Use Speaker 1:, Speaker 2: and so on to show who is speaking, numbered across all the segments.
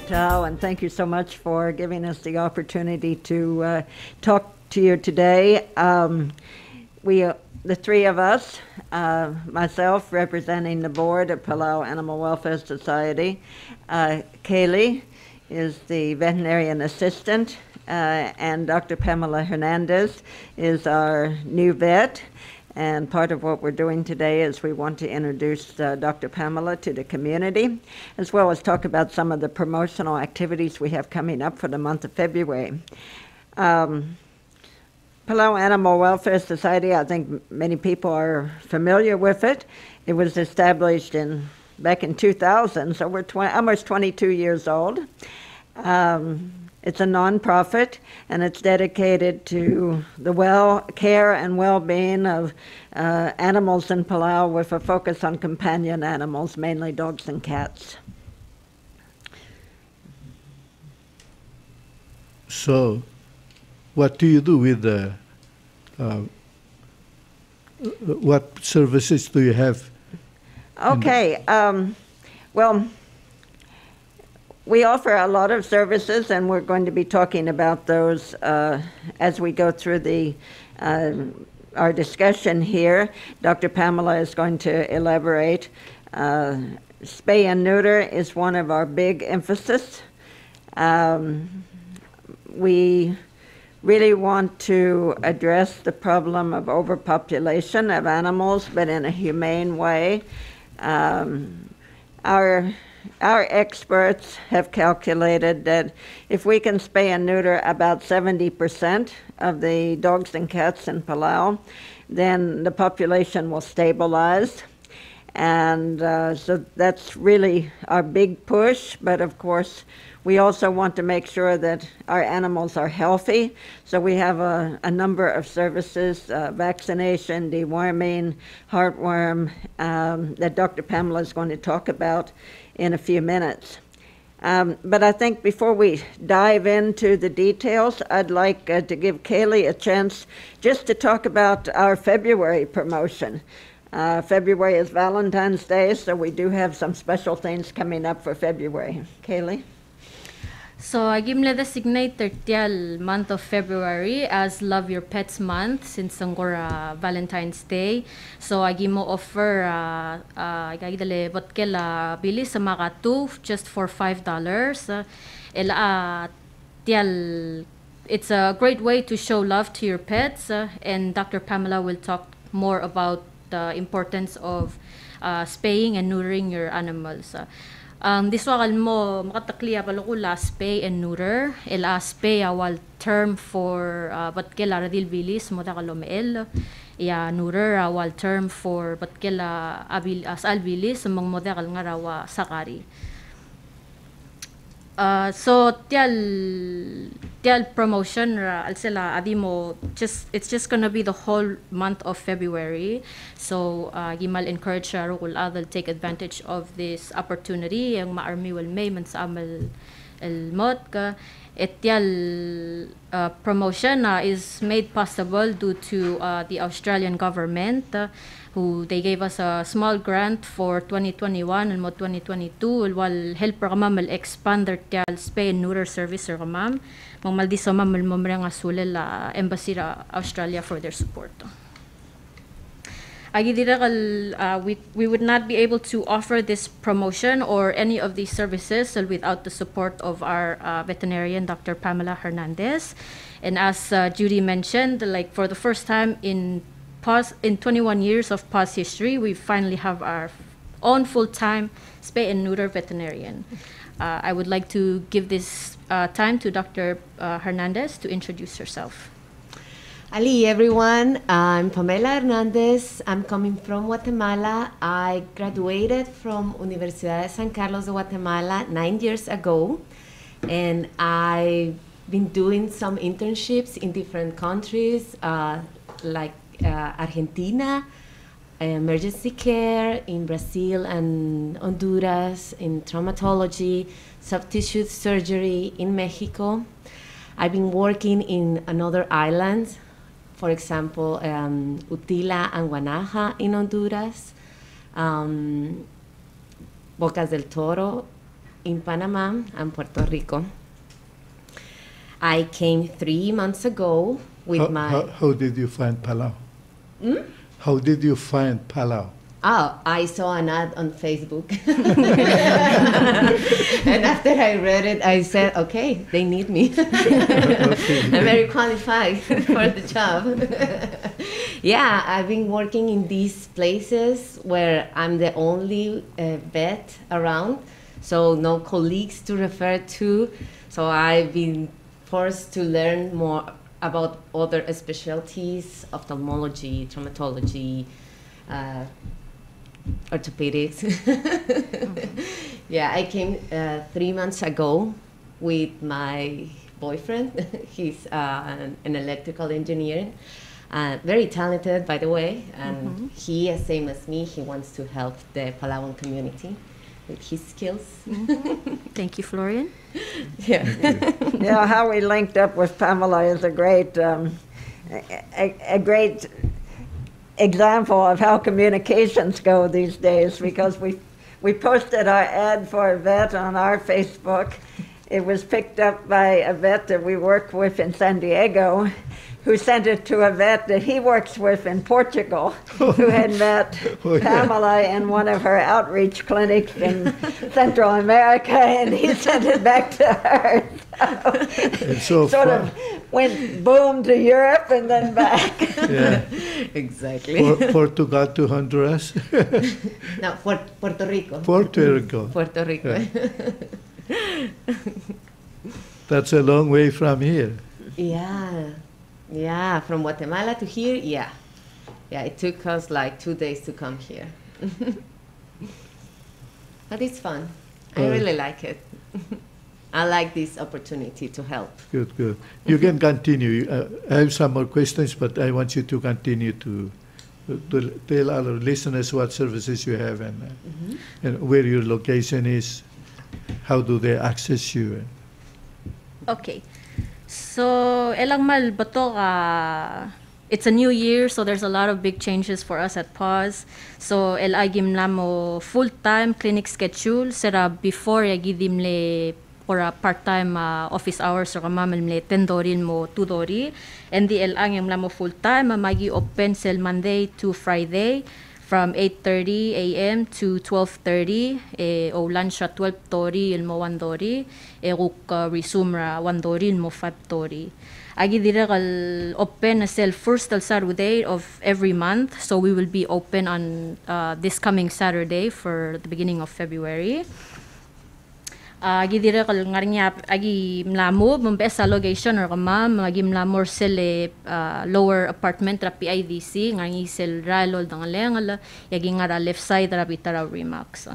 Speaker 1: Tao, and thank you so much for giving us the opportunity to talk to you today. The three of us, myself representing the board of Palau Animal Welfare Society, Kaylee is the veterinarian assistant, and Dr. Pamela Hernandez is our new vet. And part of what we're doing today is we want to introduce Dr. Pamela to the community, as well as talk about some of the promotional activities we have coming up for the month of February. Palau Animal Welfare Society, I think many people are familiar with it. It was established back in 2000, so we're almost 22 years old. It's a nonprofit, and it's dedicated to the care and well-being of animals in Palau, with a focus on companion animals, mainly dogs and cats.
Speaker 2: So, what do you do with the? What services do you have?
Speaker 1: Okay. Well, we offer a lot of services, and we're going to be talking about those as we go through our discussion here. Dr. Pamela is going to elaborate. Spay and neuter is one of our big emphasis. We really want to address the problem of overpopulation of animals, but in a humane way. Our experts have calculated that if we can spay and neuter about 70% of the dogs and cats in Palau, then the population will stabilize. And so that's really our big push. But of course, we also want to make sure that our animals are healthy. So we have a number of services, vaccination, deworming, heartworm, that Dr. Pamela is going to talk about in a few minutes. But I think before we dive into the details, I'd like to give Kaylee a chance just to talk about our February promotion. February is Valentine's Day, so we do have some special things coming up for February. Kaylee?
Speaker 3: So I gimle designate the month of February as Love Your Pets Month since Angora Valentine's Day. So I gimo offer gagidale botkela bili sa mga two just for $5. It's a great way to show love to your pets, and Dr. Pamela will talk more about the importance of spaying and neutering your animals. This wakal mo makatakliya palukula spay and neuter. Spay awal term for batkela radil bilis mo takalomel. Neuter awal term for batkela as albilis mong model nga rawa sakari. So tial promotion alsela adimo it's just gonna be the whole month of February. So gimal encourage rukul adal take advantage of this opportunity yang maarmi wal may man sa amal el-mot ka tial promotion is made possible due to the Australian government who they gave us a small grant for 2021 and 2022 wal help ra mamel expand their tial spay and neuter service ra mam maldi sa mamel momrang asulel la embassy ra Australia for their support. We would not be able to offer this promotion or any of these services without the support of our veterinarian, Dr. Pamela Hernandez. And as Judy mentioned, like for the first time in 21 years of PAWS history, we finally have our own full-time spay and neuter veterinarian. I would like to give this time to Dr. Hernandez to introduce herself.
Speaker 4: Ali, everyone. I'm Pamela Hernandez. I'm coming from Guatemala. I graduated from Universidad de San Carlos de Guatemala 9 years ago, and I've been doing some internships in different countries, like Argentina, emergency care, in Brazil and Honduras, in traumatology, soft tissue surgery in Mexico. I've been working in another islands, for example, Utila and Guanaja in Honduras, Bocas del Toro in Panama and Puerto Rico. I came 3 months ago with
Speaker 2: How did you find Palau? How did you find Palau?
Speaker 4: Oh, I saw an ad on Facebook. And after I read it, I said, okay, they need me. I'm very qualified for the job. Yeah, I've been working in these places where I'm the only vet around, so no colleagues to refer to. So I've been forced to learn more about other specialties, ophthalmology, traumatology, orthopedics. Yeah, I came 3 months ago with my boyfriend. He's an electrical engineer, very talented, by the way, and he, same as me, he wants to help the Palauan community with his skills.
Speaker 3: Thank you, Florian.
Speaker 4: Yeah.
Speaker 1: Yeah, how we linked up with Pamela is a great example of how communications go these days, because we posted our ad for a vet on our Facebook. It was picked up by a vet that we work with in San Diego, who sent it to a vet that he works with in Portugal, who had met Pamela in one of her outreach clinics in Central America, and he sent it back to her. So sort of went boom to Europe and then back.
Speaker 2: Yeah.
Speaker 4: Exactly.
Speaker 2: Portugal to Honduras?
Speaker 4: No, Puerto Rico.
Speaker 2: Puerto Rico.
Speaker 4: Puerto Rico.
Speaker 2: Yeah. That's a long way from here.
Speaker 4: Yeah, from Guatemala to here, yeah. Yeah, it took us like 2 days to come here. But it's fun. I really like it. I like this opportunity to help.
Speaker 2: Good, good. You can continue. I have some more questions, but I want you to continue to tell our listeners what services you have and where your location is. How do they access you?
Speaker 3: Okay. So, elang mal bato it's a new year, so there's a lot of big changes for us at PAWS. So, agim namo full-time clinic schedule, sera before yagidim le for a part-time office hours, so kamamal le 10 dorin mo 2 dori. And the agim namo full-time, magi open sel Monday to Friday, from 8:30 a.m. to 12:30, o lunch at 12:30 ilmo 1 dori, ruk resume ra 1 dori ilmo 5 dori. Agi dire kal open sel first Saturday of every month, so we will be open on this coming Saturday for the beginning of February. Agi dire kal ngarnya agi mlamo sa location or kama agi mlamor sel lower apartment ra PIDC ngangi sel ralol dangaleng yagi ngara left side ra bitara Remax.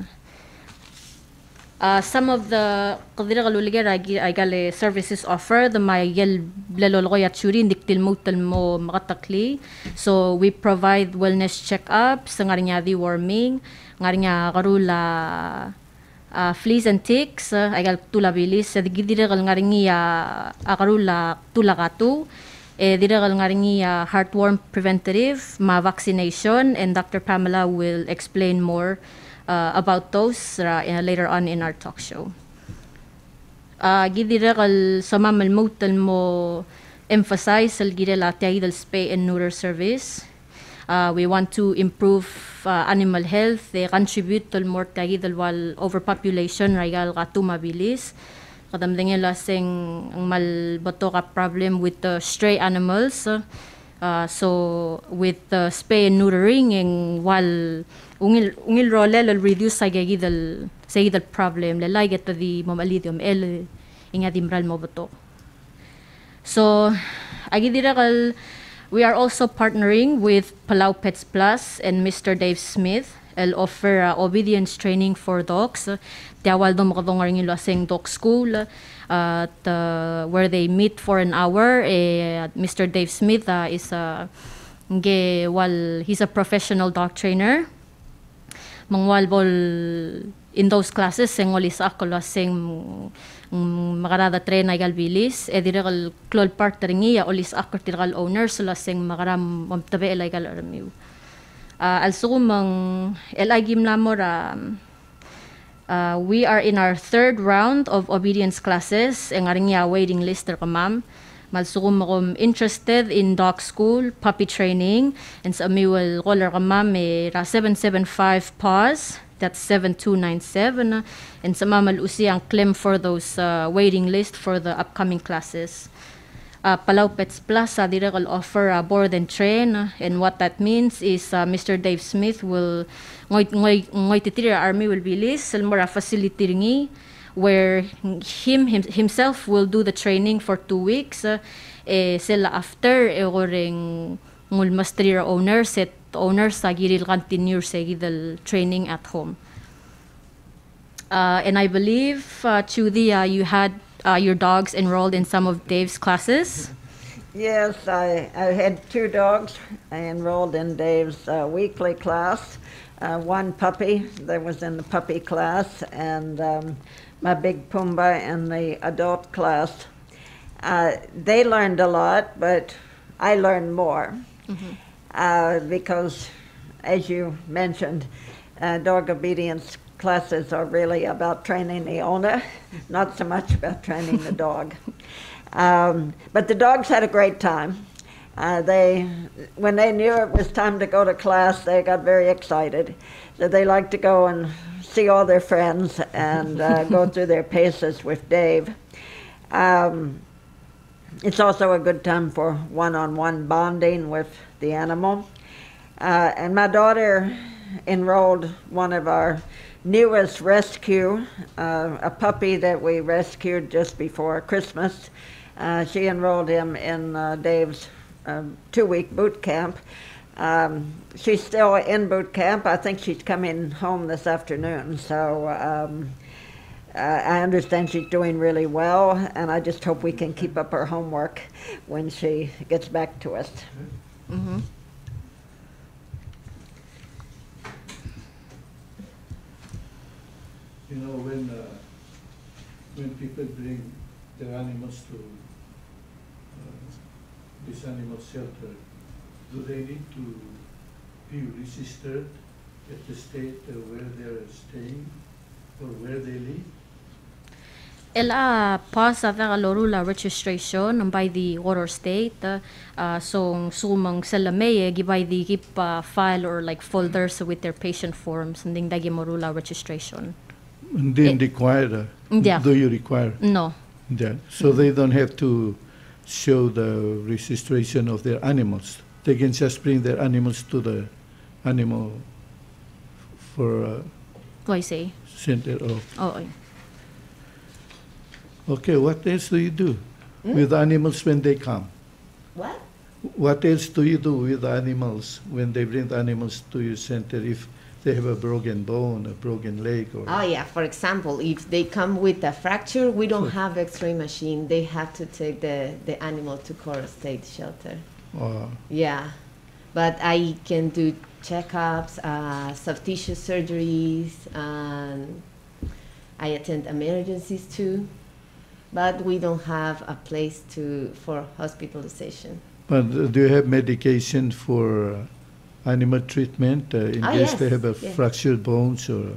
Speaker 3: Some of the qadira kaluliger agale services offer the mayel blalolgo yatsuri ndiktil mutal mo makatakli, so we provide wellness checkups ngarnya deworming ngarnya karula fleas and ticks, agal tulabilis, digidire kal ngaringi akarula tulakatu, dire kal ngaringi heartworm preventative, vaccination, and Dr. Pamela will explain more about those later on in our talk show. Gidire kal samamal motel mo emphasize al gire la tiaidal Spay and Neuter service. We want to improve animal health, contribute to more tagidal wal overpopulation raigal katumabilis. Kadamdengin lasing ang malbato ka problem with the stray animals. So with the spay and neutering ang wal ungil role will reduce sa gagidal problem lalay get the mamalidium el ingadimral mo bato. So agidira kal we are also partnering with Palau Pets Plus and Mr. Dave Smith. I'll offer obedience training for dogs. Tiawal do makadong rin yung lasing dog school where they meet for an hour. Mr. Dave Smith he's a professional dog trainer. Mangwal bol in those classes sengolis ako lasing makarada train ay galbilis ediral klol partner niya olis akartiral owners lasing makaram mamtabe elay gal armiu also mang elagim lamor We are in our third round of obedience classes. Ang aring waiting list ka ma'am. Malsukum akom interested in dog school, puppy training, and sa amiwal roller ka ma'am 775 pause. That's 7297. And sa mamalusi ang claim for those waiting list for the upcoming classes. Palau Pets Plus, dire will offer board and train, and what that means is Mr. Dave Smith will ngoy titira army will be list selmora facility ringi where himself will do the training for 2 weeks. Sila after oring ngul master owner set owner sa giril continue sa gidal training at home. And I believe Chudi, you had your dogs enrolled in some of Dave's classes?
Speaker 1: Yes, I had 2 dogs. I enrolled in Dave's weekly class. One puppy that was in the puppy class, and my big Pumbaa in the adult class. They learned a lot, but I learned more. Because, as you mentioned, dog obedience classes are really about training the owner, not so much about training the dog. But the dogs had a great time. When they knew it was time to go to class, they got very excited. So they like to go and see all their friends and go through their paces with Dave. It's also a good time for one-on-one bonding with the animal. And my daughter enrolled one of our newest rescue, a puppy that we rescued just before Christmas. She enrolled him in Dave's 2-week boot camp. She's still in boot camp. I think she's coming home this afternoon. So I understand she's doing really well, and I just hope we can keep up her homework when she gets back to us.
Speaker 3: Mm-hmm.
Speaker 2: You know, when people bring their animals to this animal shelter, do they need to be registered at the state where they are staying or where they live?
Speaker 3: Ela pasa vera lorula registration by the water state. So sumang salameye gibay the gip file or like folders with their patient forms and ding dagi morula registration.
Speaker 2: And then require?
Speaker 3: Yeah.
Speaker 2: Do you require?
Speaker 3: No.
Speaker 2: Yeah. So they don't have to show the registration of their animals. They can just bring their animals to the animal for
Speaker 3: What I say?
Speaker 2: center of.
Speaker 3: Oh.
Speaker 2: Okay, what else do you do with animals when they come?
Speaker 4: What?
Speaker 2: What else do you do with animals when they bring the animals to your center if they have a broken bone, a broken leg? Or
Speaker 4: Oh yeah, for example, if they come with a fracture, we don't have X-ray machine. They have to take the animal to Coral State Shelter. Yeah, but I can do checkups, soft tissue surgeries, and I attend emergencies too. But we don't have a place for hospitalization.
Speaker 2: But do you have medication for animal treatment in case
Speaker 4: yes,
Speaker 2: they have a
Speaker 4: yes.
Speaker 2: fractured bones or?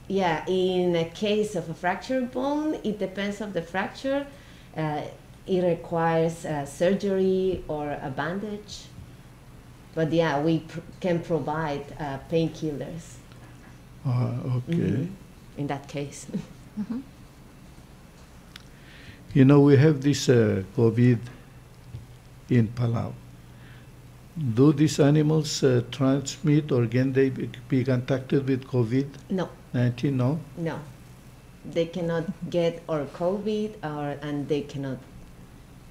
Speaker 4: Yeah, in a case of a fractured bone, it depends on the fracture. It requires surgery or a bandage. But yeah, we can provide painkillers.
Speaker 2: Okay.
Speaker 4: In that case.
Speaker 2: You know, we have this COVID in Palau. Do these animals transmit or can they be contacted with COVID-19?
Speaker 4: No,
Speaker 2: No?
Speaker 4: no. They cannot get or COVID and they cannot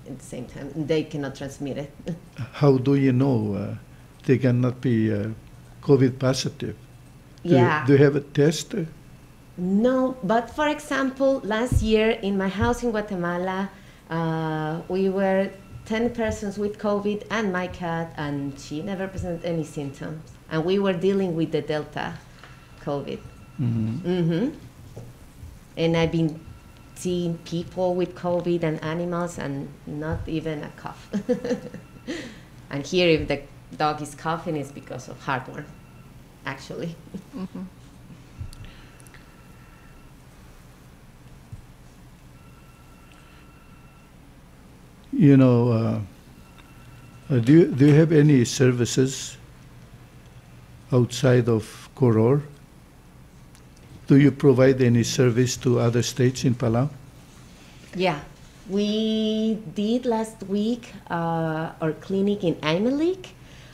Speaker 4: at the same time. They cannot transmit it.
Speaker 2: How do you know they cannot be COVID positive?
Speaker 4: Yeah.
Speaker 2: Do you have a test?
Speaker 4: No, but for example, last year in my house in Guatemala, we were 10 persons with COVID and my cat, and she never presented any symptoms. And we were dealing with the Delta COVID. And I've been seeing people with COVID and animals and not even a cough. And here, if the dog is coughing, it's because of heartworm, actually.
Speaker 2: you know, do you have any services outside of Koror? Do you provide any service to other states in Palau?
Speaker 4: Yeah, we did last week our clinic in Imalik,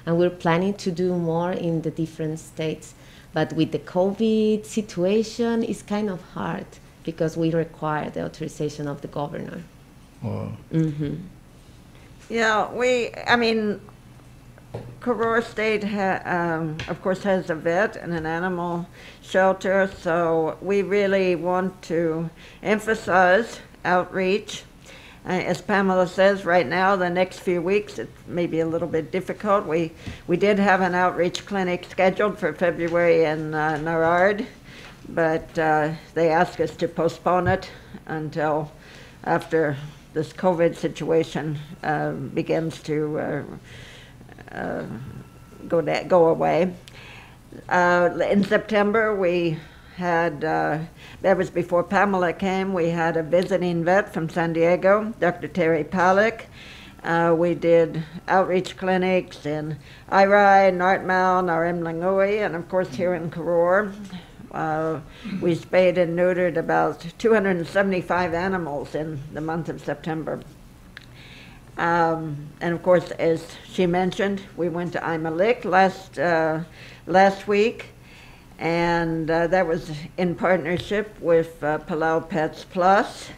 Speaker 4: and we're planning to do more in the different states. But with the COVID situation, it's kind of hard because we require the authorization of the governor.
Speaker 2: Or
Speaker 1: Yeah, I mean, Koror State, of course, has a vet and an animal shelter, so we really want to emphasize outreach. As Pamela says, right now, the next few weeks, it may be a little bit difficult. We did have an outreach clinic scheduled for February in Narard, but they asked us to postpone it until after this COVID situation begins to go away. In September, we had, that was before Pamela came, we had a visiting vet from San Diego, Dr. Terry Palick. We did outreach clinics in Irai, Nartmau, Narimlangui, and of course here in Koror. We spayed and neutered about 275 animals in the month of September. And of course, as she mentioned, we went to Imalik last week, and that was in partnership with Palau Pets Plus.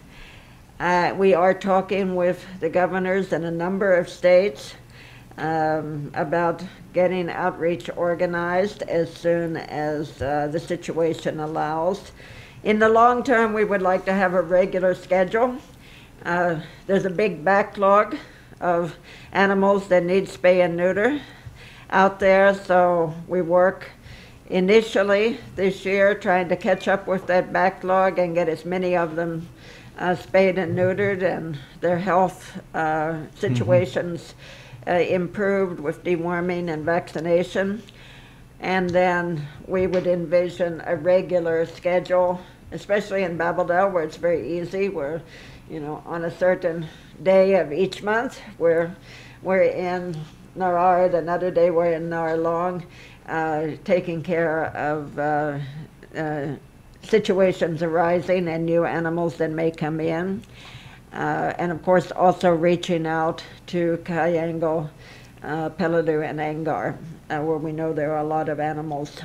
Speaker 1: We are talking with the governors in a number of states about getting outreach organized as soon as the situation allows. In the long term, we would like to have a regular schedule. There's a big backlog of animals that need spay and neuter out there, so we work initially this year trying to catch up with that backlog and get as many of them spayed and neutered and their health situations improved with deworming and vaccination. And then we would envision a regular schedule, especially in Babildel, where it's very easy. We're, you know, on a certain day of each month, we're in Narard, another day we're in Narlong, taking care of situations arising and new animals that may come in. And of course also reaching out to Kayango, Peladu, and Angar, where we know there are a lot of animals.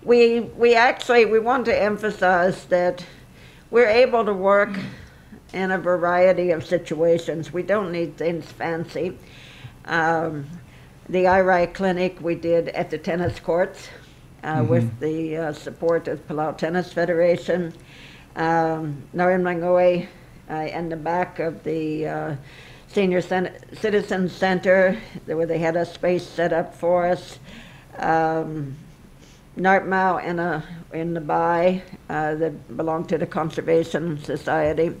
Speaker 1: We want to emphasize that we're able to work in a variety of situations. We don't need things fancy. The IRI clinic we did at the tennis courts with the support of Palau Tennis Federation. Narimlangoe in the back of the Senior Citizen Center, where they had a space set up for us. Nartmau in the Bai that belonged to the Conservation Society.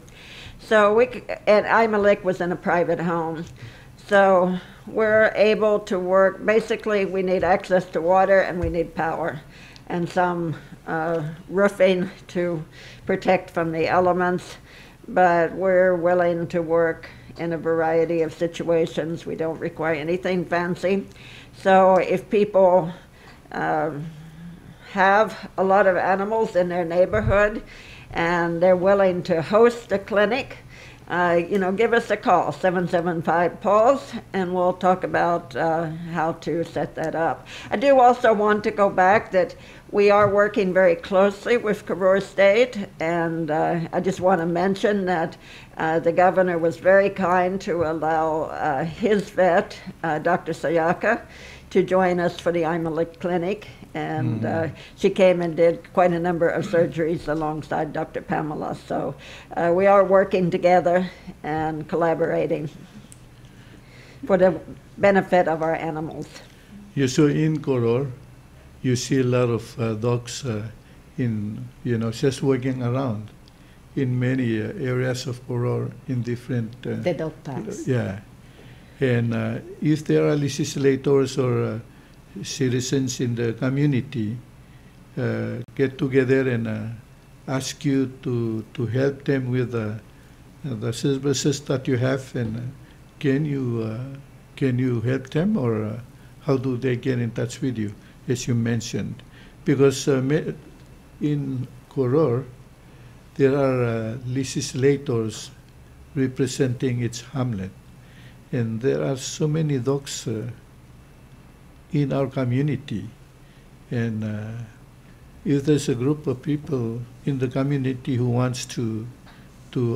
Speaker 1: So and Imalik was in a private home. So we're able to work, basically we need access to water and we need power and some roofing to protect from the elements, but we're willing to work in a variety of situations. We don't require anything fancy. So if people have a lot of animals in their neighborhood and they're willing to host a clinic, give us a call, 775-PAWS, and we'll talk about how to set that up. I do also want to go back that we are working very closely with Koror State, and I just want to mention that the governor was very kind to allow his vet, Dr. Sayaka, to join us for the Imalik Clinic, and she came and did quite a number of surgeries alongside Dr. Pamela. So we are working together and collaborating for the benefit of our animals.
Speaker 2: You saw in Koror, you see a lot of dogs just walking around in many areas of Koror in different...
Speaker 4: the dog parks.
Speaker 2: Yeah. And if there are legislators or citizens in the community get together and ask you to help them with the services that you have, and can you help them, or how do they get in touch with you, as you mentioned? Because in Koror, there are legislators representing its hamlet, and there are so many dogs in our community, and if there's a group of people in the community who wants to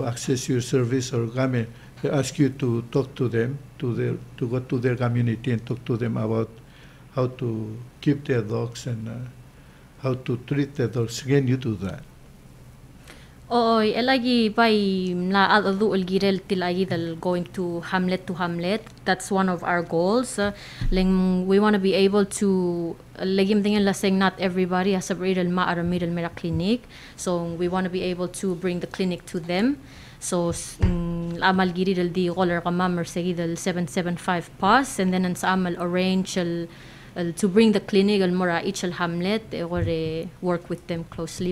Speaker 2: access your service or come and ask you to talk to them, to go to their community and talk to them about how to keep their dogs and how to treat their dogs, can you do that?
Speaker 3: Oo, elagi by la adu ulgirel tilagi dal going to hamlet. That's one of our goals. We want to be able to legim tingin lasing not everybody has a real maaramidal mera clinic. So we want to be able to bring the clinic to them. So amal giridal di roller kamam or segidal 775 pass, and then sa amal arrange to bring the clinic al mora each al hamlet or work with them closely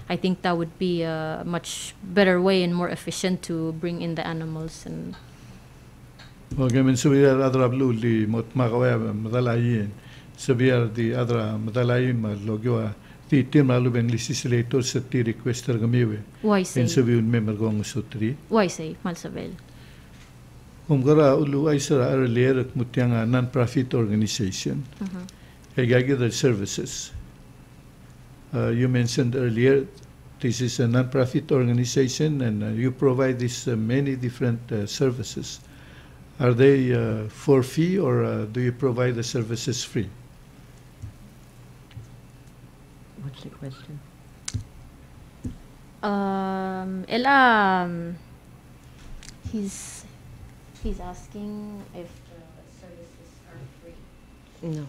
Speaker 3: I think that would be a much better way and more efficient to bring in the animals. And
Speaker 2: okay, men sabiar adra bluli mot makawaya madalayin sabiar di adra madalayin malogwa ti timalu ben legislator sa ti requester gamiwe
Speaker 3: why say
Speaker 2: en sabiun member gong sutri
Speaker 3: why say malsabel
Speaker 2: Kumgara ulu ay sara earlier at mutyang non-profit organization. Hegagi the services. You mentioned earlier this is a non-profit organization, and you provide this many different services. Are they for fee, or do you provide the services free?
Speaker 1: What's the question?
Speaker 3: He's asking if the services are free.
Speaker 4: No.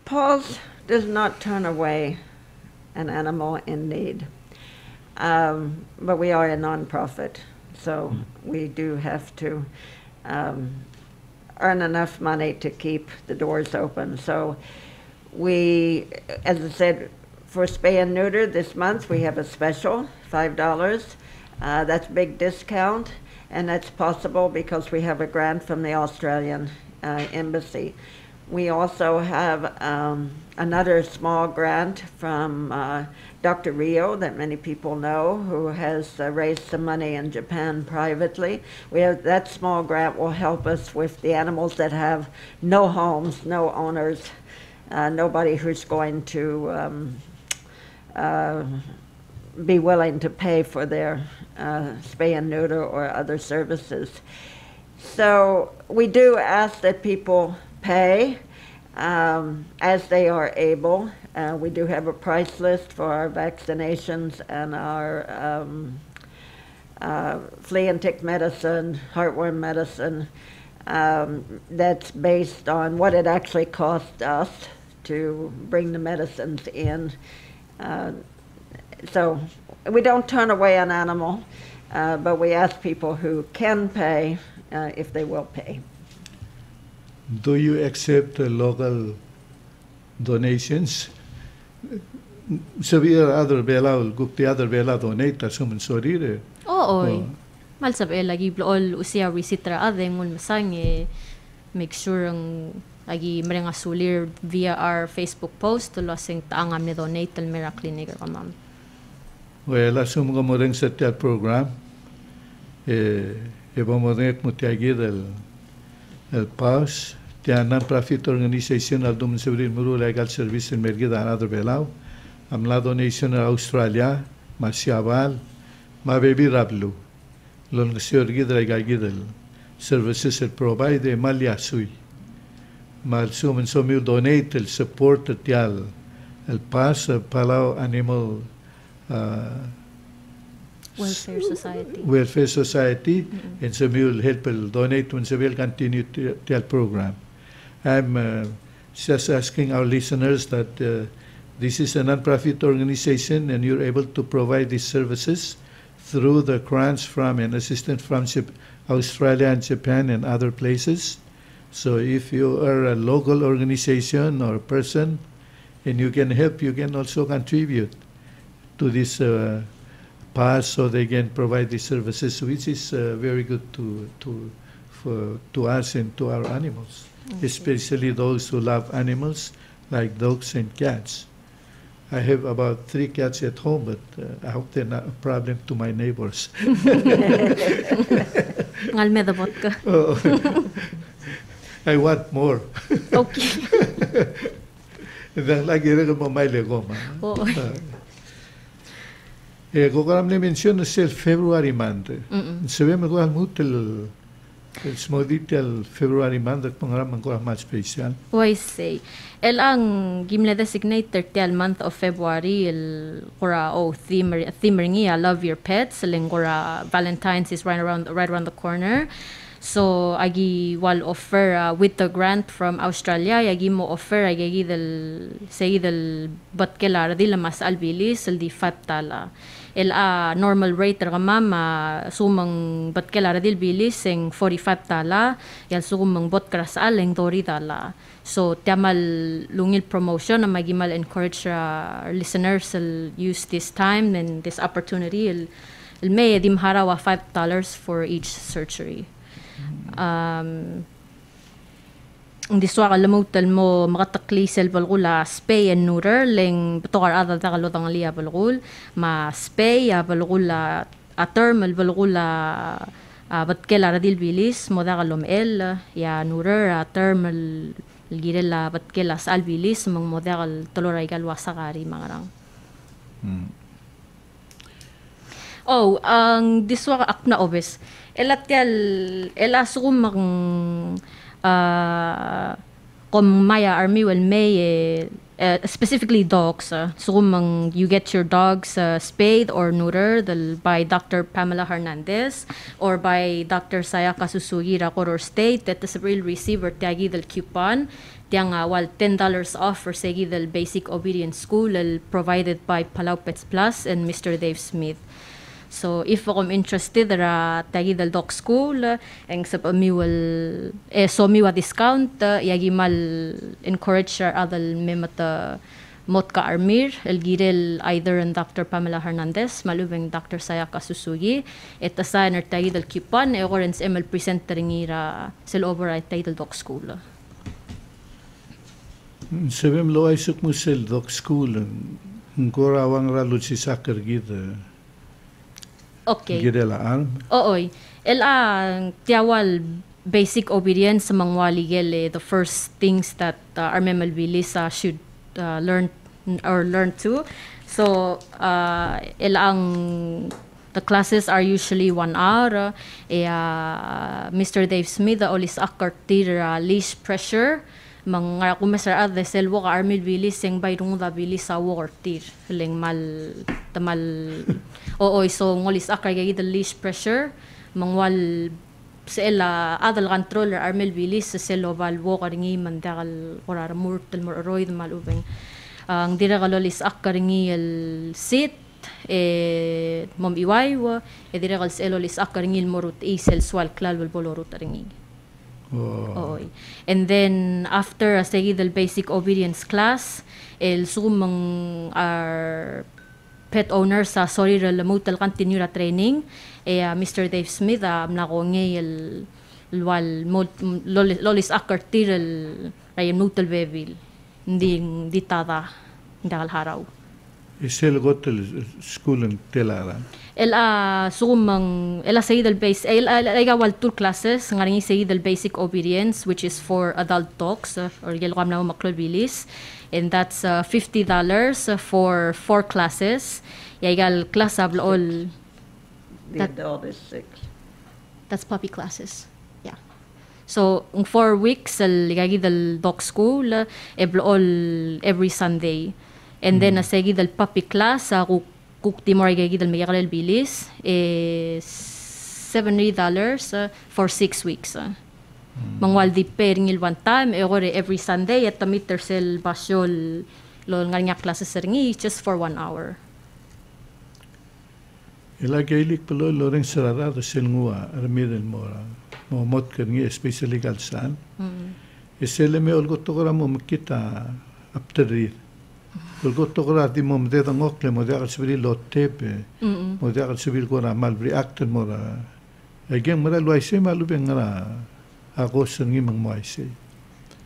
Speaker 1: Paul's does not turn away an animal in need, but we are a nonprofit, so we do have to earn enough money to keep the doors open. So we, as I said, for Spay and Neuter this month, we have a special, $5. That's a big discount, and that's possible because we have a grant from the Australian Embassy. We also have another small grant from Dr. Rio that many people know, who has raised some money in Japan privately. We have that small grant will help us with the animals that have no homes, no owners, nobody who's going to be willing to pay for their spay and neuter or other services. So we do ask that people pay as they are able. We do have a price list for our vaccinations and our flea and tick medicine, heartworm medicine. That's based on what it actually cost us to bring the medicines in. So we don't turn away an animal, but we ask people who can pay if they will pay.
Speaker 2: Do you accept local donations? Sabi other bela gukti other bela donate sumun sorire.
Speaker 3: Oo. Malsabel lagi blool usia visitra adeng un masang make sure ang lagi mereng asulir via our Facebook post tulo sing taangam ni donate al mera clinic kamam.
Speaker 2: Well, asum ko mo rin sa tiyan program, iba mo rin mo tiyagi el PAUS, tiyan non-profit organization al duman sa muru legal service in mergida another belaw, amla donation na Australia, masyabal, mabebi rablu, lon kasi orgida gagidal services el provide malya sui, mal suman sumil donate el support tiyal el PAUS Palau Animal
Speaker 3: Welfare Society.
Speaker 2: And so we will help donate when we will continue to the program. I'm just asking our listeners that this is a non-profit organization, and you're able to provide these services through the grants from and assistance from Australia and Japan and other places. So if you are a local organization or a person and you can help, you can also contribute to this pass so they can provide these services, which is very good to us and to our animals, especially those who love animals like dogs and cats. I have about 3 cats at home, but I hope they're not a problem to my neighbors.
Speaker 3: Ngalmedabot ka.
Speaker 2: Oh, I want more.
Speaker 3: Okay.
Speaker 2: Lagi rin mo may lego ma.
Speaker 3: Oo.
Speaker 2: Kung karam na mention na sila February month. Sabi mo ko mutil small detail February month at pangaraman ko mas special.
Speaker 3: Why say? El ang gimle designator tial month of February el kora theme ngiya love your pets ling kora Valentine's is right around the corner. So agi wal offer with the grant from Australia agi mo offer agi del batkelar dila mas albilis el di $5. El normal rate mama sumang batkelar dil bilis sing $45 yal sumang botkras aleng $30. So tiamal lungil promotion na magimal encourage our listeners to use this time and this opportunity el may dim harawa $5 for each surgery. Hindi suwa kalamutan mo makataklisel balgula spay and neuter leng betokar adal takalotang liya balgul ma spay balgula a term balgula batkela radil bilis moda kalom el ya neuter a term girela batkela sal bilis mang moda kal toloray kalwa sakari mangarang. Ang diswa akna obes ela sumang maya army will may specifically dogs sumang you get your dogs spayed or neutered by Dr. Pamela Hernandez or by Dr. Sayaka Susugi Rakoror State that is will receive or tiagi del coupon tiang wal $10 off for segi del basic obedience school provided by Palau Pets Plus and Mr. Dave Smith. So if I'm interested tagi del dog school ang sa miwal so miwa discount yagi mal encourage adal memata motka armir el girel either in Dr. Pamela Hernandez malubeng Dr. Sayaka Susugi et assigner tagi del coupon orens ML presenter ngira sel over tagi del dog school.
Speaker 2: Sabem lo ay suk mo sel dog school ngorawang ralo si sakar gida.
Speaker 3: Okay.
Speaker 2: Girelaan.
Speaker 3: Ooy. Tiawal basic obedience sa mga waligel the first things that our memalbilis should learn to. So the classes are usually 1 hour. Mr. Dave Smith olis akartir leash pressure mga kumasar at the selwo ka armil bilis sing bayrong da bilis sa water ling mal so ngolis akay the leash pressure mangwal sa adal controller armil bilis sa selo bal wo ka ringi mandakal orar murtal moroid malubeng ang dira kalolis akaringi el sit mom iwaywa dira kal selo lis akaringi morut isel swal klal wal bolorut ringi. Oh. And then after segi del basic obedience class el sumang our pet owner sa sorry mutal continue ra training Mr. Dave Smith nako ngey wal lolis akartir ay mutal bebil hindi tada ndakal haraw
Speaker 2: Isel gotel school en telara.
Speaker 3: Sumang say del base wal 2 classes ngaring say del basic obedience which is for adult dogs or yelo kam na maklol bilis and that's $50 for 4 classes yagal class abl all
Speaker 1: The adult is 6.
Speaker 3: that's puppy classes. Yeah. So 4 weeks ligagi del dog school all every Sunday. And then segi del puppy class kukti mo gagi del mayakal bilis $70 for 6 weeks. Mangwal di pairing one time every Sunday at meter sel basyol lo nga classes ringi just for 1 hour.
Speaker 2: Ilagaylik palo loreng sararado sel ngua armiden mora mo mot kangi especially kalsan. Isele me olgo to mo makita after Ulgotto korati mo mde dang okle mo de arsibili lottepe. Mo de arsibil ko na malbri acten mo ra. Again mara luaise malupe ngara agos ngi mang moise.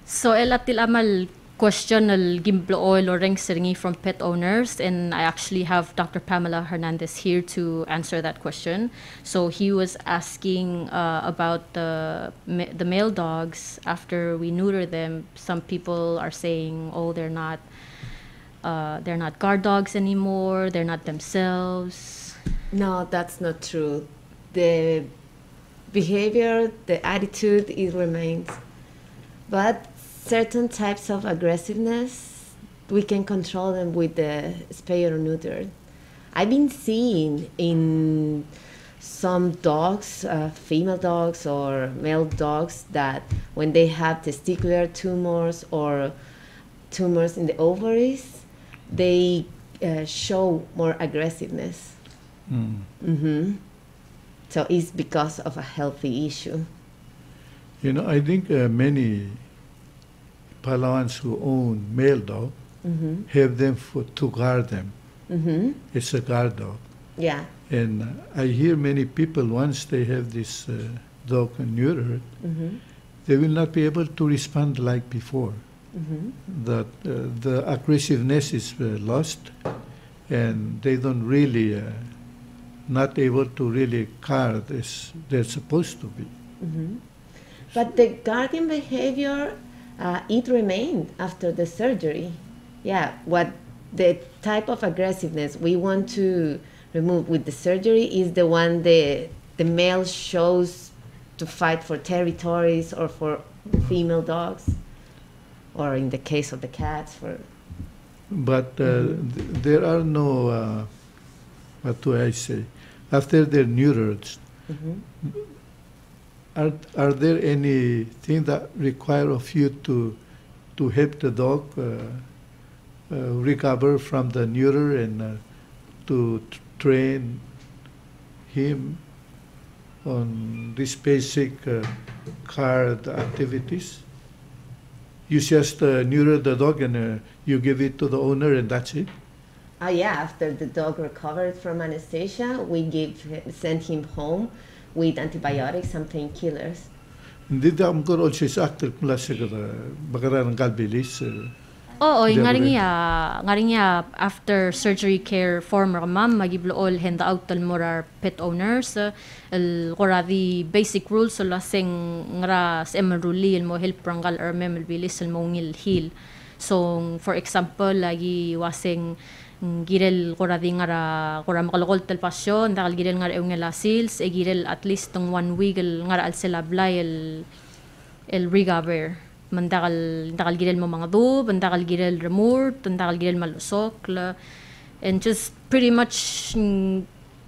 Speaker 3: So elatil amal question al gimblo oil or ring seringi from pet owners, and I actually have Dr. Pamela Hernandez here to answer that question. So he was asking about the male dogs after we neuter them. Some people are saying, oh, they're not guard dogs anymore. They're not themselves.
Speaker 4: No, that's not true. The behavior, the attitude, it remains. But certain types of aggressiveness, we can control them with the spay or neuter. I've been seeing in some dogs, female dogs or male dogs, that when they have testicular tumors or tumors in the ovaries, they show more aggressiveness. So it's because of a healthy issue.
Speaker 2: You know, I think many Palauans who own male dog have them to guard them. It's a guard dog.
Speaker 4: Yeah.
Speaker 2: And I hear many people, once they have this dog neutered, they will not be able to respond like before. That the aggressiveness is lost, and they don't really, not able to really guard as they're supposed to be.
Speaker 4: But the guardian behavior, it remained after the surgery. Yeah, what the type of aggressiveness we want to remove with the surgery is the one the male shows to fight for territories or for female dogs, or in the case of the cats for.
Speaker 2: But there are no, what do I say, after they're neutered, are there anything that require of you to help the dog recover from the neuter and to train him on these basic guard activities? You just neuter the dog and you give it to the owner and that's it?
Speaker 4: Oh yeah, after the dog recovered from anesthesia, we send him home with antibiotics and painkillers.
Speaker 2: Hindi da amkor also sa actor klase kada bagara ng kalbilis.
Speaker 3: Oo, ngaring ya after surgery care former ma'am magiblool henda outal morar pet owners el qoradi basic rules so lasing ngra sa emeruli mo help prangal or memel bilis el mongil heal. So for example lagi wasing girel qoradi ngara qora makalokol tel pasyon dakal girel ngara eung sils e girel at least tong 1 week el ngara al selablay el recover. Mandakal girel mo mga dub, mandakal girel remur, mandakal girel malusok, and just pretty much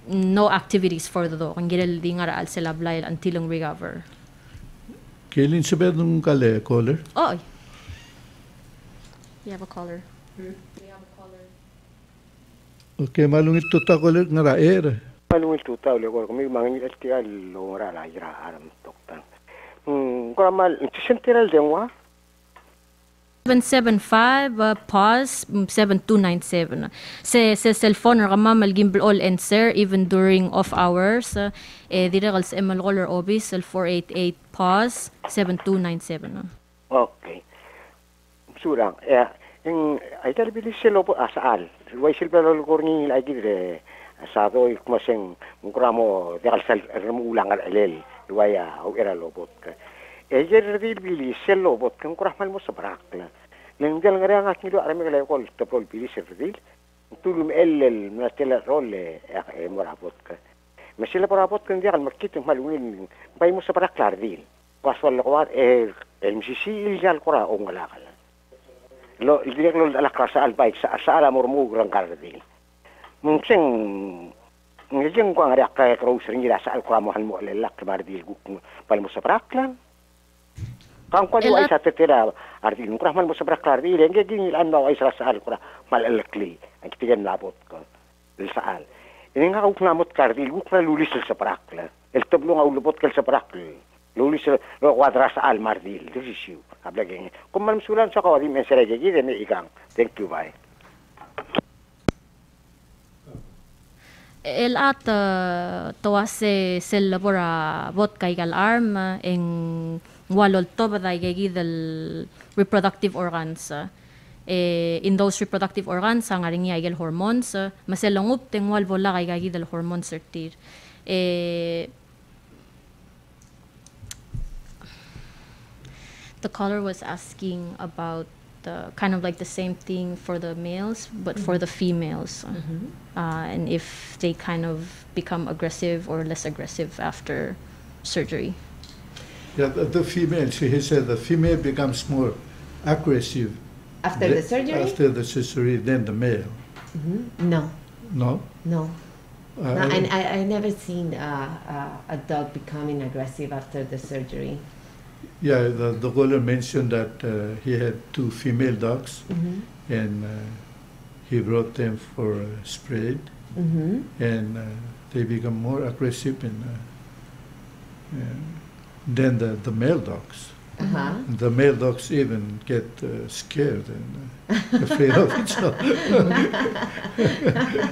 Speaker 3: no activities for the dog. Ang girel di ngara al selablay until ang recover.
Speaker 2: Kailin sabi nung caller?
Speaker 3: Oh, we have a caller.
Speaker 2: Okay, malungit tuta caller ngara air.
Speaker 5: Malungit tuta ulit ko kung may mga nilatigal lo ngara la ira aram toktan. Kuramal, sentiral denwa?
Speaker 3: 775 pause 7297. Se cellphone rama mal gimbal all answer even during off hours. Diregal sa emal roller obis 488 pause 7297.
Speaker 5: Okay. Surang. Yung ay talbilis silo po asaal. Way silpa lo korni lagi de sado kumaseng mungkramo diregal sa remulang alel. Waya o era lobot ka. Ejer bilis selo bot kan kurahmal mo sa brakla. Nang dal ngara nga kilo arami kala ko tapol bilis serbil. Tulum ellel natela rolle e morabot ka. Masila porabot kan dial makit malungin bay mo sa brakla dil. Paswal ko el MCC iljal kora o ngalakal. Lo direk lo ala klasa al bike sa ala murmugrang kardil. Mungseng ngejeng ko ngara ka cross ringira sa al kuramahan mo lelak mardil guk palmo sa braklan. Kang ko ay sa tetera ardil kurahman mo sa braklar di lenge gingil anno ay sa al kura malalakli ang kitigan labot ko del saal. Ini nga uk namot kardil guk na lulis sa brakla. El tablo nga ulubot kal sa brakla. Lulis lo kwadra sa al mardil. This is you. Ablageng. Kung man sulan sa ko di mensere gi de me igang. Thank you bye.
Speaker 3: el at tawase sel labora bot kay gal arm en walol to baday del reproductive organs. In those reproductive organs ang aring yagel hormones maselongup teng wal bola kay del hormones sertir. The caller was asking about kind of like the same thing for the males, but for the females, and if they kind of become aggressive or less aggressive after surgery.
Speaker 2: Yeah, the female, she said the female becomes more aggressive
Speaker 4: After the surgery?
Speaker 2: After the surgery than the male.
Speaker 4: No.
Speaker 2: No?
Speaker 4: No. No, and I never seen a dog becoming aggressive after the surgery.
Speaker 2: Yeah, the caller mentioned that he had 2 female dogs, and he brought them for Spayed, and they become more aggressive than the male dogs. The male dogs even get scared and afraid of it.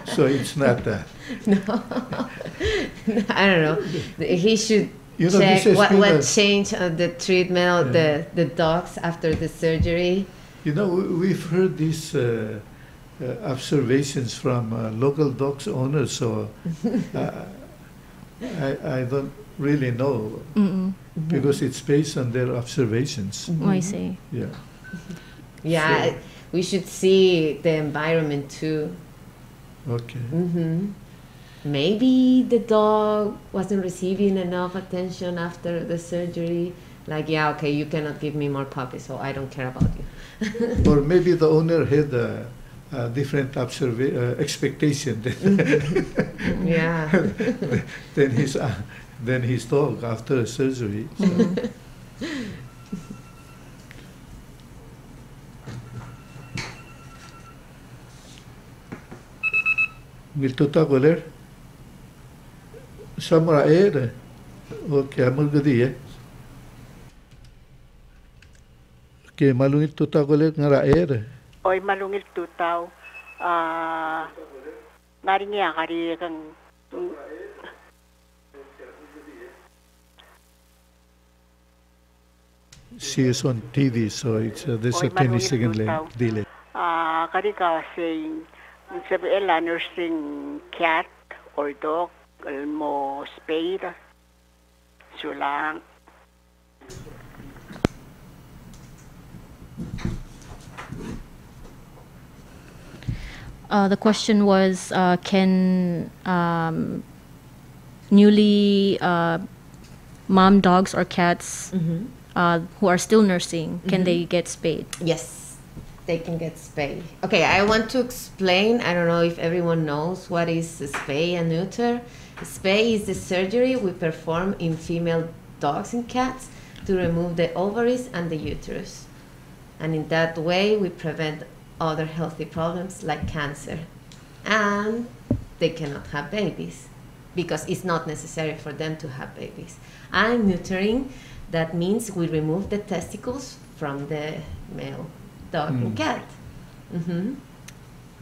Speaker 2: So it's not that.
Speaker 4: No, I don't know. He should check what changed the treatment of the dogs after the surgery.
Speaker 2: You know, we've heard these observations from local dogs owners, so I don't really know because it's based on their observations.
Speaker 3: I see.
Speaker 2: Yeah.
Speaker 4: Yeah,
Speaker 2: so,
Speaker 4: we should see the environment too.
Speaker 2: Okay.
Speaker 4: Maybe the dog wasn't receiving enough attention after the surgery. Like, yeah, okay, you cannot give me more puppies, so I don't care about you.
Speaker 2: Or maybe the owner had a different expectation
Speaker 4: Yeah.
Speaker 2: than his dog after surgery. So. Miltuta goler. Samra ere. Okay, amulgadi. Okay, malungit tuta goler ngara ere.
Speaker 6: Oy malungit tutaw. Narinya kari kang
Speaker 2: She is on TV, so it's there's a 20-second delay.
Speaker 6: Kari ka saying sabi nursing cat or dog mo spayed sulang.
Speaker 3: The question was, can newly mom dogs or cats who are still nursing, can they get spayed?
Speaker 4: Yes, they can get spayed. Okay, I want to explain. I don't know if everyone knows what is spay and neuter. Spay is the surgery we perform in female dogs and cats to remove the ovaries and the uterus. And in that way, we prevent other healthy problems like cancer. And they cannot have babies because it's not necessary for them to have babies. And neutering, that means we remove the testicles from the male dog and cat.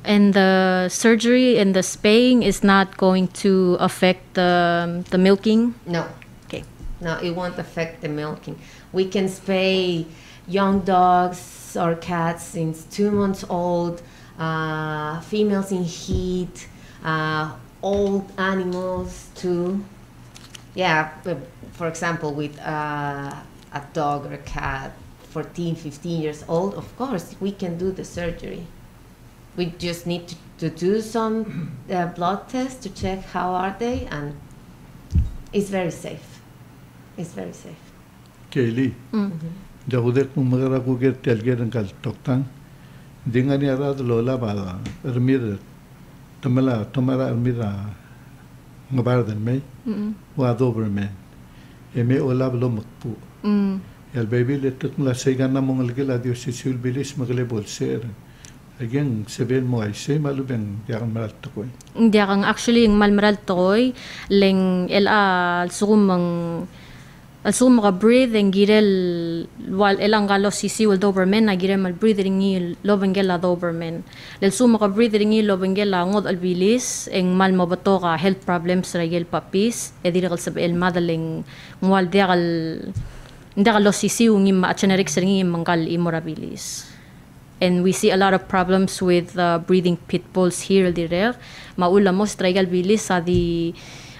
Speaker 3: And the surgery and the spaying is not going to affect the milking?
Speaker 4: No.
Speaker 3: Okay.
Speaker 4: No, it won't affect the milking. We can spay young dogs or cats since 2 months old, females in heat, old animals too. Yeah, for example, with a dog or a cat, 14, 15 years old, of course, we can do the surgery. We just need to do some blood tests to check how are they, and it's very safe. It's very safe.
Speaker 2: Kaylee, jaude kung magara kuger telger ng kal toktang, dinga ni arad lola bala, ermir, tomara ermira, ngabardan may, wa dober men, eme olab lo makpu. El baby letuk la segan na mong algila diyo si sul bilis maglebol ser. Again, sabihin mo ay say malubeng diakang maral tokoy.
Speaker 3: Diakang actually yung malmaral tokoy, leng sukumang Also maka-breathe ang girel wal elang galo sisi wal Doberman na girel mal-breathe ringi lobengela Doberman. Lelso maka-breathe ringi lobengela ngod albilis eng mal mabato ka health problems ragel puppies edir kal sabel madaling ngwal diakal ndakal lo sisi ungi ma generic ringi mangkal imorabilis. And we see a lot of problems with breeding pit bulls here dire. Maula mo strigal bilis sa di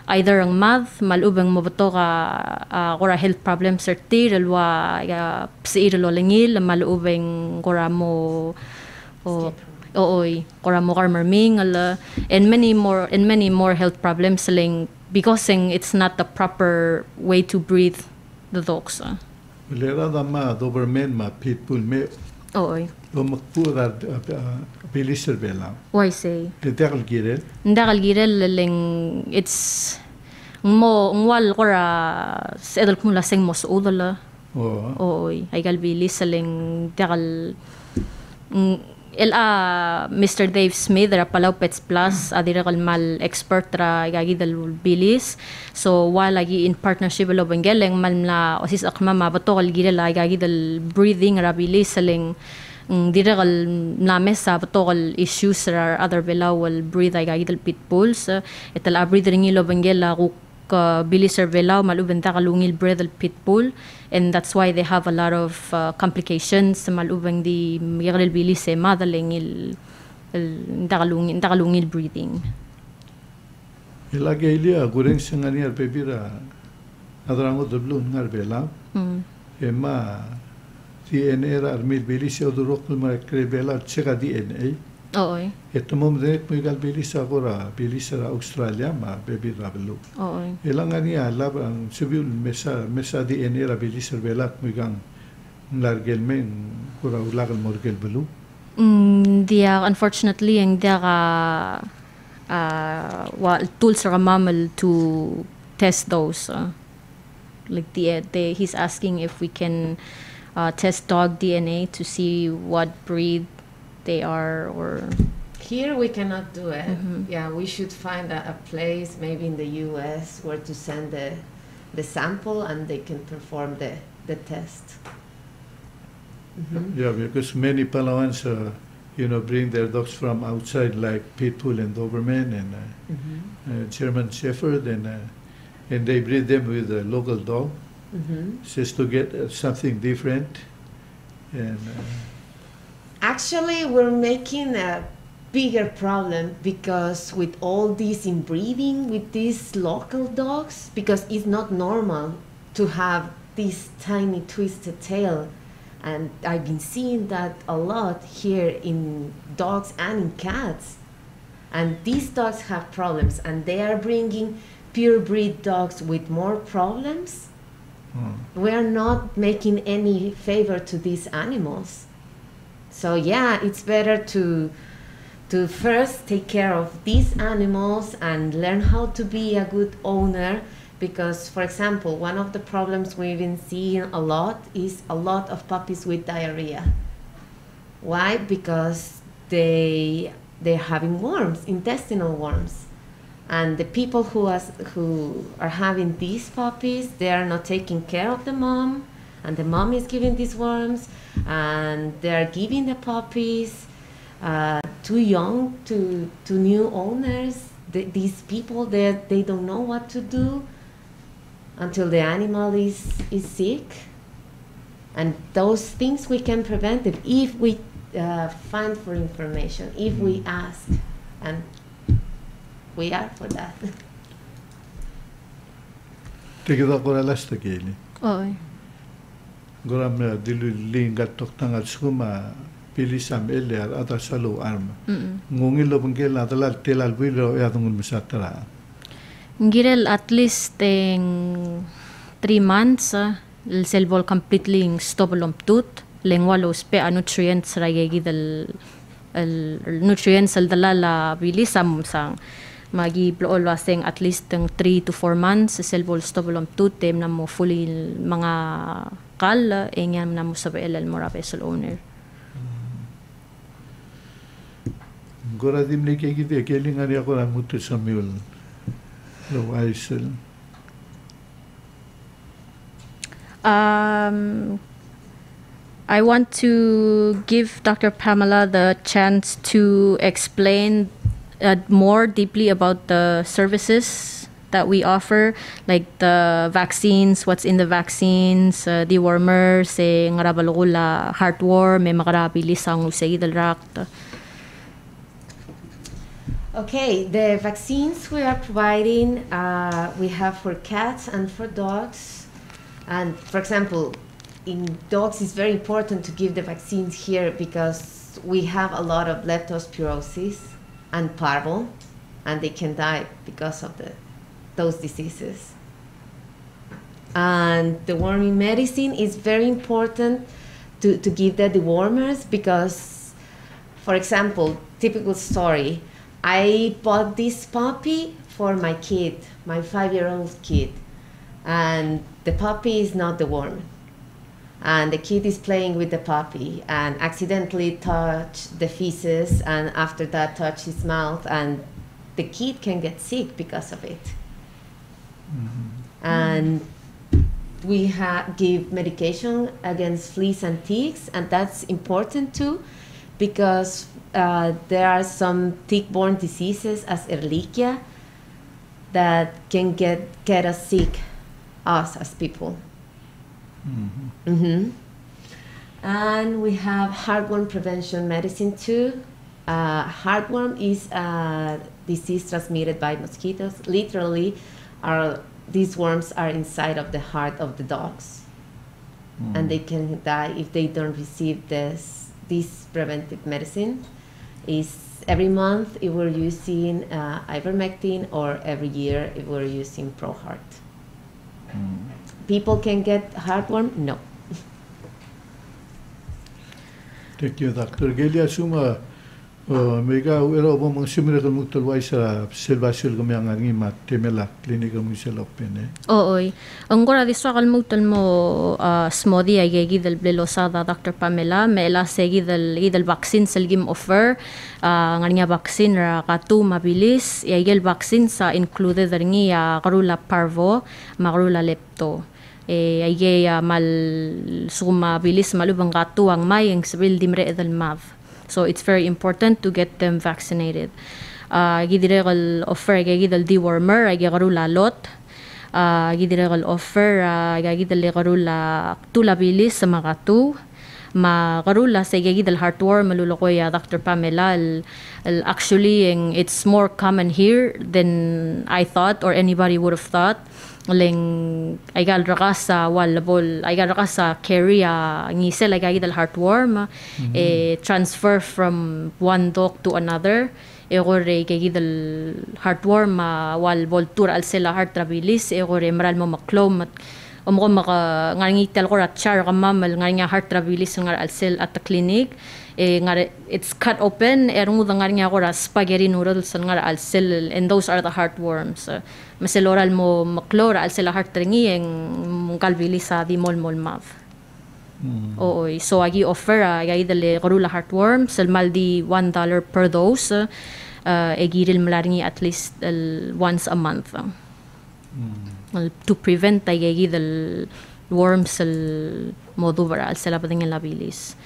Speaker 3: either ang math malubang mabato ka kora health problems serti dalwa psiir lo lengil malubang kora mo kora mo karmarming and many more health problems ling because it's not the proper way to breed the dogs.
Speaker 2: Lera da ma Doberman ma pitbull me
Speaker 3: Oy.
Speaker 2: Makpura bilisir bela.
Speaker 3: Why say?
Speaker 2: Ndakal girel.
Speaker 3: Ndakal girel ling it's mo ngwal kora sedal kung laseng mo sa udala. Oy. Ay galbilis ling dakal Mr. Dave Smith ra Palau Pets Plus adira mal expert ra gagidal bilis so while lagi in partnership lo bengeleng mal na osis akma mabato kal gidal gagidal breathing ra bilis saling dira kal na mesa bato kal issues ra other belawal breathe ay gagidal pit bulls etal breathing lo bengela bilis or velaw malubenta kalungil breathal pit bull and that's why they have a lot of complications malubang di yagal bilis madaling ndakalungil breathing.
Speaker 2: Ilagay liya gureng sanganiar pepira adrango dublo ngar velaw ema DNA ra armil bilis odurok ma krebela cheka DNA.
Speaker 3: Oy.
Speaker 2: Ito mo direct mo igal bilis agora bilis ra Australia ma baby rabelo.
Speaker 3: Oy.
Speaker 2: Ilang ania lab ang sibil mesa DNA ra bilis velat mo igang largel men kura ulagal morgel belu.
Speaker 3: Dia unfortunately ang dia tools ra mammal to test those like he's asking if we can test dog DNA to see what breed they are or
Speaker 4: here we cannot do it. Yeah, we should find a place maybe in the US where to send the sample and they can perform the test.
Speaker 2: Yeah, because many Palauans bring their dogs from outside like Pitbull and Doberman and German Shepherd and they breed them with a local dog just to get something different and
Speaker 4: actually, we're making a bigger problem because with all this inbreeding with these local dogs, because it's not normal to have this tiny twisted tail. And I've been seeing that a lot here in dogs and in cats. And these dogs have problems and they are bringing pure breed dogs with more problems. We are not making any favor to these animals. So yeah, it's better to first take care of these animals and learn how to be a good owner because, for example, one of the problems we've been seeing a lot is a lot of puppies with diarrhea. Why? Because they're having worms, intestinal worms. And the people who are having these puppies, they are not taking care of the mom, and the mom is giving these worms, and they are giving the puppies too young to new owners. These people, they don't know what to do until the animal is sick. And those things we can prevent them if we find for information, if we ask, and we are for that.
Speaker 2: Tigida ko lasta kili.
Speaker 3: Oy.
Speaker 2: Goram dilu lingat tok tangal suma pilisam eler ata salu arma. Ngungilo pengkel atala telal wilo ya tungun misatra.
Speaker 3: Ngirel at least 3 months el selvol completely stobolom tooth lengwalo spe a nutrients ragegi del nutrients al dalala bilisam sang magi blool waseng at least 3 to 4 months selbol stobolom tooth tem na mo fully mga kal engyan na mo sabe el morabesol owner.
Speaker 2: Gora dimne ke gide keling ari ako ra mutu samul. Lo aisel.
Speaker 3: I want to give Dr. Pamela the chance to explain more deeply about the services that we offer, like the vaccines, what's in the vaccines, dewormers, ngarabalula, heartworm, may makarabilis ang usay rakt.
Speaker 4: Okay, the vaccines we are providing, we have for cats and for dogs. And for example, in dogs, it's very important to give the vaccines here because we have a lot of leptospirosis and parvo, and they can die because of those diseases. And the worming medicine is very important to give the dewormers because, for example, typical story, I bought this puppy for my kid, my 5-year-old kid, and the puppy is not dewormed. And the kid is playing with the puppy and accidentally touch the feces, and after that touch his mouth, and the kid can get sick because of it. And we give medication against fleas and ticks, and that's important too because there are some tick-borne diseases as Ehrlichia that can get us sick, us as people. And we have heartworm prevention medicine too. Heartworm is a disease transmitted by mosquitoes. Literally, these worms are inside of the heart of the dogs, and they can die if they don't receive this preventive medicine. Is every month if we're using ivermectin, or every year if we're using ProHeart. People can get heartworm? No.
Speaker 2: Thank you, Dr. Gelia Suma. Mega ero bo mang simira kan mutulway sa silvasul kami ang ngi matemela klinika mo sa lopene.
Speaker 3: Oy. Ang gora diswa kalmutan mo smoothie ay gidel blelosada Dr. Pamela mela gidel vaccine selgim offer nganya vaccine ra katu mabilis ay vaccine sa included ringi karula parvo magrula lepto. Ay mal suma bilis malubang katu ang mayeng sabil dimre edal mav. So it's very important to get them vaccinated. Gidiregal offer gidal dewormer ay garula lot. Gidiregal offer gidal garula tulabilis sa mga tu. Magarula sa gidal heartworm malulokoy Dr. Pamela. Actually it's more common here than I thought or anybody would have thought. Ling ay galrakas sa walabol ay galrakas sa carry ngisel ay gidal heartworm transfer from one dog to another gore gidal heartworm walbol tur al sela heart trabilis gore maral mo maklom mo maka ngangitel ko at char kamamal nganya heart trabilis ngar al sel at the clinic it's cut open erung nganya ko spaghetti noodles ngar al sel, and those are the heartworms. Maseloral mo maklora al sila heart ringi ang kalbili sa di mol mav. Oy, so agi offer agi dale karula heartworm sel maldi $1 per dose. Egiril malaringi at least once a month. To prevent agi dal worms sel modubara al sila pading labilis.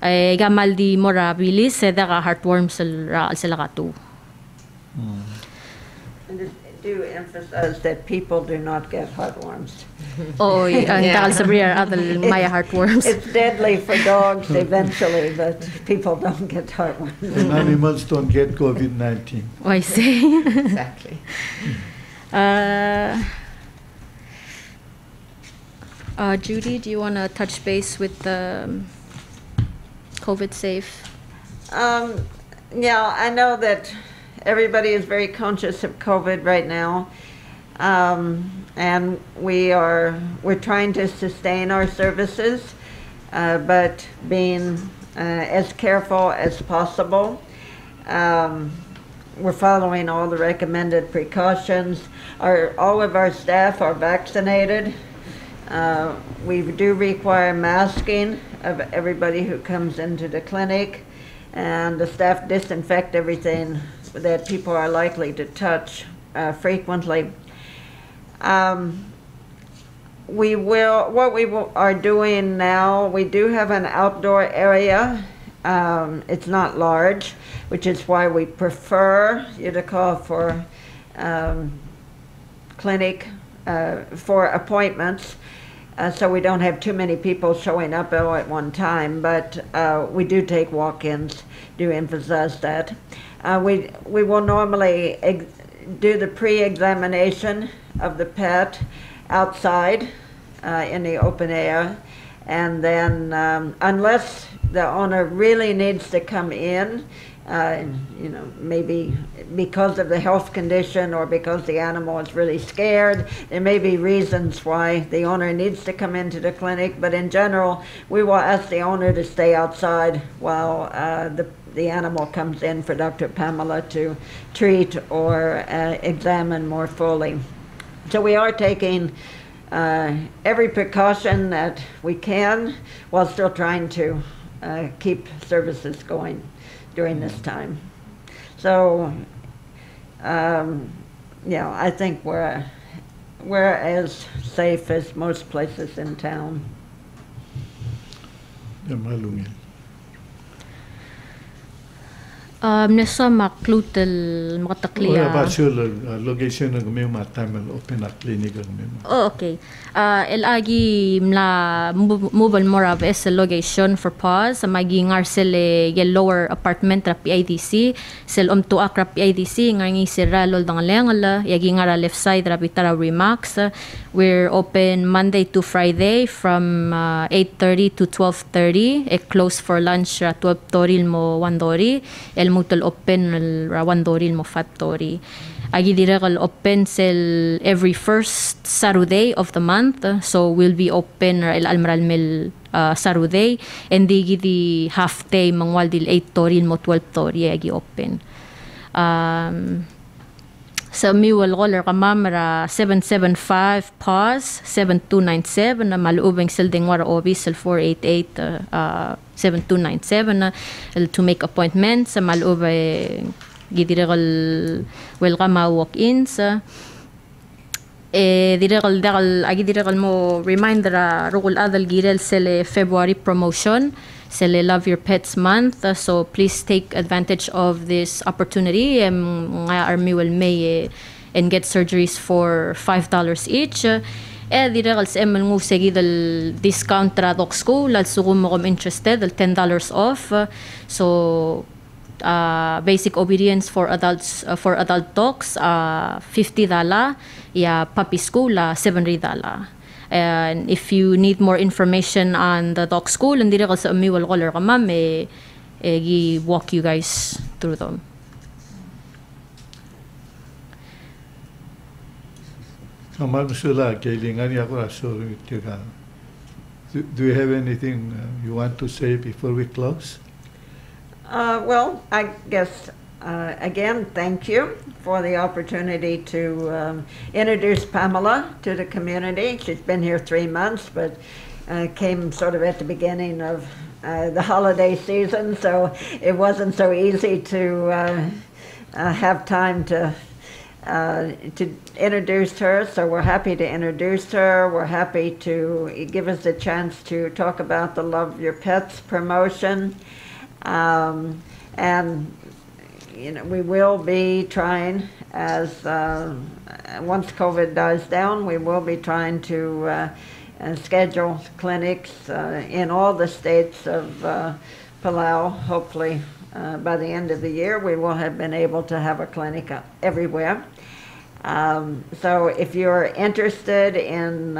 Speaker 3: Ega maldi morabilis sedaka heartworm sel al sila katu.
Speaker 1: Do emphasize that people do not get heartworms.
Speaker 3: Oh, takal sabriya adal maya heartworms.
Speaker 1: It's deadly for dogs eventually, but people don't get heartworms.
Speaker 2: And animals don't get COVID-19.
Speaker 3: Oh, I see.
Speaker 4: Exactly.
Speaker 3: Judy, do you want to touch base with the COVID safe?
Speaker 1: Yeah, I know that everybody is very conscious of COVID right now, and we're trying to sustain our services, but being as careful as possible. We're following all the recommended precautions. All of our staff are vaccinated. We do require masking of everybody who comes into the clinic, and the staff disinfect everything that people are likely to touch frequently. Are doing now, we do have an outdoor area. It's not large, which is why we prefer you to call for clinic for appointments, so we don't have too many people showing up all at one time, but we do take walk-ins, do emphasize that. We will normally do the pre-examination of the pet outside in the open air, and then unless the owner really needs to come in, maybe because of the health condition or because the animal is really scared, there may be reasons why the owner needs to come into the clinic, but in general we will ask the owner to stay outside while the animal comes in for Dr. Pamela to treat or examine more fully. So we are taking every precaution that we can while still trying to keep services going during this time. So, I think we're as safe as most places in town.
Speaker 3: Nasa maklutel makatakliya.
Speaker 2: What about your location ng may time open na clinic ng may?
Speaker 3: Oh, okay. Elagi mla mobile morab is a location for pause. Magi ngar sile lower apartment ra PIDC. Sel to akra PIDC ngangi sira lol dang lengala. Yagi ngara left side ra bitara Remax. We're open Monday to Friday from 8:30 to 12:30. Close for lunch ra 12 toril mo 1 dori. El mutal open ra 1 doril mo fat dori. Agi direkal open sel every first Saturday of the month, so we'll be open ra el almaral mil Saturday, and di half day mangwal dil 8 toril mo 12 tori agi open. Sa miwal roller kamamara 775 pause 7297 na maluubeng silding wara obis sel 488 7297 to make appointments sa maluubeng gidirekal welcome walk-ins. Direkal mo reminder rukul adal girel sele February promotion sele Love Your Pets Month, so please take advantage of this opportunity nga army will may and get surgeries for $5 each. Direkal sa emel ngu segi dal discount ra dog school lal sukum mo interested dal $10 off, so basic obedience for adults for adult dogs $50, puppy school $70. And if you need more information on the dog school, and dire sa amiwal color ka ma'am, walk you guys through them.
Speaker 2: Do you have anything you want to say before we close?
Speaker 1: Well, I guess, again, thank you for the opportunity to introduce Pamela to the community. She's been here 3 months, but came sort of at the beginning of the holiday season, so it wasn't so easy to have time to introduce her. So we're happy to introduce her. We're happy to give us a chance to talk about the Love Your Pets promotion. And we will be trying, as once COVID dies down, we will be trying to schedule clinics in all the states of Palau. Hopefully by the end of the year we will have been able to have a clinic everywhere. So if you're interested in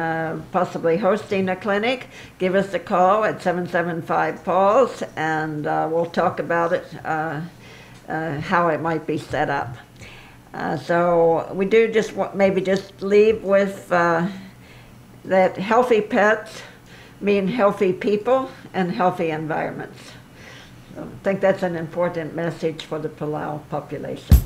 Speaker 1: possibly hosting a clinic, give us a call at 775-PAWS, and we'll talk about it, how it might be set up. So we do just maybe just leave with that healthy pets mean healthy people and healthy environments. So I think that's an important message for the Palau population.